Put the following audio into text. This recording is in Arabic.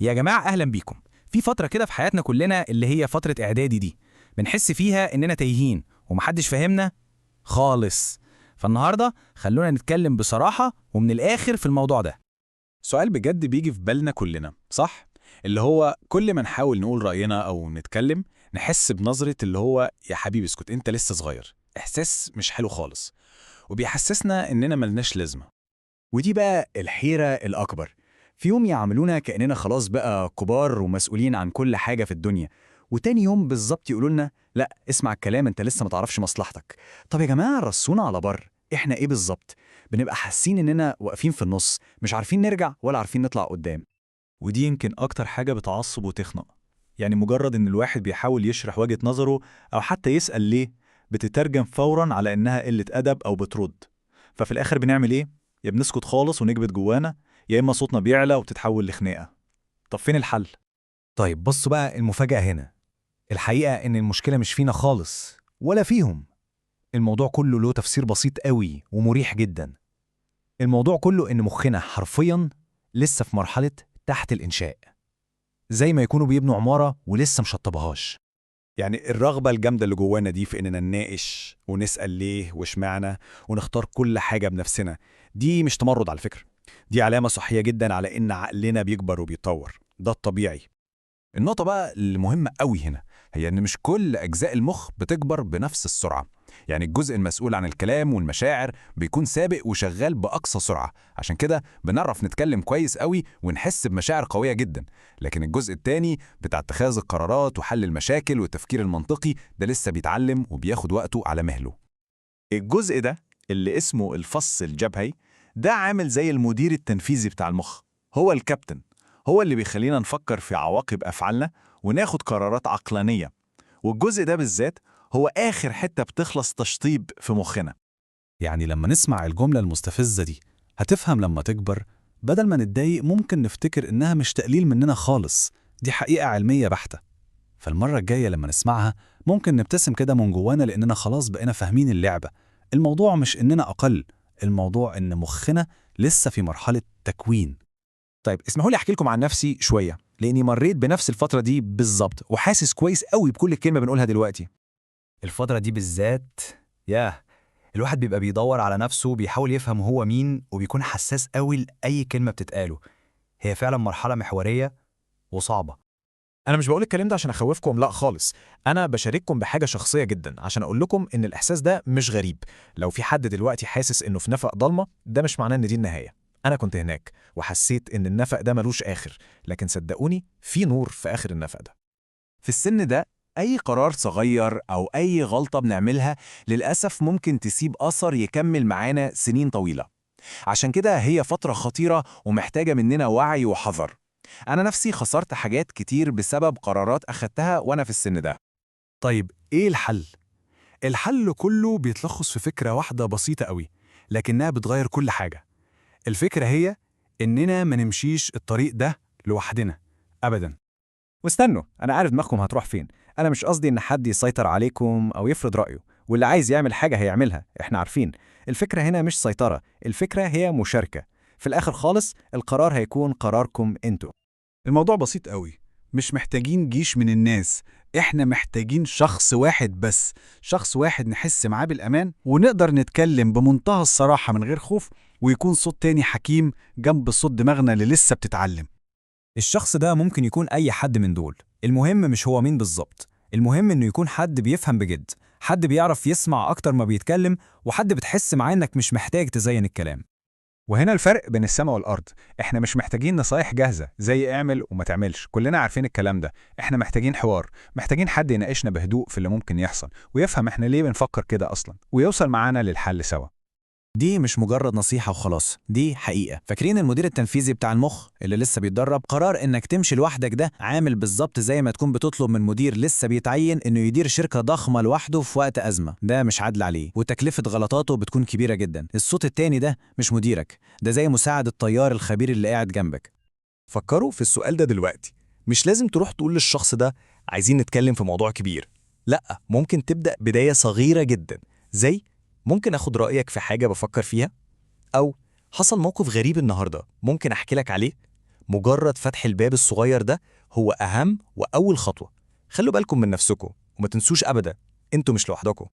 يا جماعة أهلا بيكم. في فترة كده في حياتنا كلنا اللي هي فترة إعدادي دي، بنحس فيها إننا تايهين ومحدش فاهمنا خالص. فالنهاردة خلونا نتكلم بصراحة ومن الآخر في الموضوع ده. سؤال بجد بيجي في بالنا كلنا، صح؟ اللي هو كل ما نحاول نقول رأينا أو نتكلم نحس بنظرة اللي هو يا حبيبي اسكت أنت لسه صغير. إحساس مش حلو خالص، وبيحسسنا إننا ملناش لازمة. ودي بقى الحيرة الأكبر. في يوم يعملونا كأننا خلاص بقى كبار ومسؤولين عن كل حاجة في الدنيا، وتاني يوم بالظبط يقولوا لنا لا اسمع الكلام انت لسه ما تعرفش مصلحتك. طب يا جماعة رصونا على بر، احنا ايه بالظبط؟ بنبقى حاسين اننا واقفين في النص، مش عارفين نرجع ولا عارفين نطلع قدام. ودي يمكن أكتر حاجة بتعصب وتخنق. يعني مجرد إن الواحد بيحاول يشرح وجهة نظره أو حتى يسأل ليه، بتترجم فوراً على إنها قلة أدب أو بترد. ففي الآخر بنعمل إيه؟ يا بنسكت خالص ونكبت جوانا، يا إما صوتنا بيعلى وبتتحول لخناقة. طب فين الحل؟ طيب بصوا بقى المفاجأة هنا. الحقيقة إن المشكلة مش فينا خالص ولا فيهم. الموضوع كله له تفسير بسيط قوي ومريح جدا. الموضوع كله إن مخنا حرفيا لسه في مرحلة تحت الإنشاء، زي ما يكونوا بيبنوا عمارة ولسه مشطبهاش. يعني الرغبة الجامدة اللي جوانا دي في إننا نناقش ونسأل ليه واشمعنى ونختار كل حاجة بنفسنا، دي مش تمرد على فكرة. دي علامة صحية جدا على إن عقلنا بيكبر وبيتطور، ده الطبيعي. النقطة بقى المهمة قوي هنا هي إن مش كل أجزاء المخ بتكبر بنفس السرعة. يعني الجزء المسؤول عن الكلام والمشاعر بيكون سابق وشغال بأقصى سرعة، عشان كده بنعرف نتكلم كويس قوي ونحس بمشاعر قوية جدا. لكن الجزء التاني بتاع اتخاذ القرارات وحل المشاكل والتفكير المنطقي ده لسه بيتعلم وبياخد وقته على مهله. الجزء ده اللي اسمه الفص الجبهي، ده عامل زي المدير التنفيذي بتاع المخ. هو الكابتن، هو اللي بيخلينا نفكر في عواقب أفعالنا وناخد قرارات عقلانية. والجزء ده بالذات هو آخر حتة بتخلص تشطيب في مخنا. يعني لما نسمع الجملة المستفزة دي، هتفهم لما تكبر بدل ما نتضايق ممكن نفتكر إنها مش تقليل مننا خالص، دي حقيقة علمية بحتة. فالمرة الجاية لما نسمعها ممكن نبتسم كده من جوانا لأننا خلاص بقينا فاهمين اللعبة. الموضوع مش إننا أقل، الموضوع إن مخنا لسه في مرحلة تكوين. طيب اسمحوا لي أحكي لكم عن نفسي شوية، لأني مريت بنفس الفترة دي بالظبط وحاسس كويس قوي بكل كلمة بنقولها دلوقتي. الفترة دي بالذات، الواحد بيبقى بيدور على نفسه، بيحاول يفهم هو مين، وبيكون حساس قوي لأي كلمة بتتقاله. هي فعلا مرحلة محورية وصعبة. أنا مش بقول الكلام ده عشان أخوفكم، لا خالص. أنا بشارككم بحاجة شخصية جدا عشان أقول لكم إن الإحساس ده مش غريب. لو في حد دلوقتي حاسس إنه في نفق ضلمة، ده مش معناه إن دي النهاية. أنا كنت هناك وحسيت إن النفق ده ملوش آخر، لكن صدقوني في نور في آخر النفق ده. في السن ده أي قرار صغير أو أي غلطة بنعملها للأسف ممكن تسيب أثر يكمل معانا سنين طويلة. عشان كده هي فترة خطيرة ومحتاجة مننا وعي وحذر. أنا نفسي خسرت حاجات كتير بسبب قرارات أخدتها وأنا في السن ده. طيب إيه الحل؟ الحل كله بيتلخص في فكرة واحدة بسيطة قوي، لكنها بتغير كل حاجة. الفكرة هي إننا ما نمشيش الطريق ده لوحدنا أبداً. واستنوا، أنا عارف دماغكم هتروح فين. أنا مش قصدي إن حد يسيطر عليكم أو يفرض رأيه، واللي عايز يعمل حاجة هيعملها، إحنا عارفين. الفكرة هنا مش سيطرة، الفكرة هي مشاركة. في الآخر خالص القرار هيكون قراركم أنتوا. الموضوع بسيط قوي، مش محتاجين جيش من الناس، احنا محتاجين شخص واحد بس، شخص واحد نحس معاه بالأمان ونقدر نتكلم بمنتهى الصراحة من غير خوف، ويكون صوت تاني حكيم جنب صوت دماغنا اللي لسه بتتعلم. الشخص ده ممكن يكون أي حد من دول، المهم مش هو مين بالظبط، المهم إنه يكون حد بيفهم بجد، حد بيعرف يسمع أكتر ما بيتكلم، وحد بتحس معاه إنك مش محتاج تزين الكلام. وهنا الفرق بين السماء والأرض. إحنا مش محتاجين نصايح جاهزة زي اعمل وما تعملش، كلنا عارفين الكلام ده. إحنا محتاجين حوار، محتاجين حد يناقشنا بهدوء في اللي ممكن يحصل، ويفهم إحنا ليه بنفكر كده أصلا، ويوصل معانا للحل سوا. دي مش مجرد نصيحة وخلاص، دي حقيقة. فاكرين المدير التنفيذي بتاع المخ اللي لسه بيتدرب؟ قرار انك تمشي لوحدك ده عامل بالظبط زي ما تكون بتطلب من مدير لسه بيتعين انه يدير شركة ضخمة لوحده في وقت أزمة. ده مش عدل عليه، وتكلفة غلطاته بتكون كبيرة جدا. الصوت التاني ده مش مديرك، ده زي مساعد الطيار الخبير اللي قاعد جنبك. فكروا في السؤال ده دلوقتي. مش لازم تروح تقول للشخص ده عايزين نتكلم في موضوع كبير، لا، ممكن تبدأ بداية صغيرة جدا، زي ممكن أخد رأيك في حاجة بفكر فيها، أو حصل موقف غريب النهاردة ممكن أحكي لك عليه. مجرد فتح الباب الصغير ده هو أهم وأول خطوة. خلوا بالكم من نفسكم وما تنسوش أبدا، انتوا مش لوحدكم.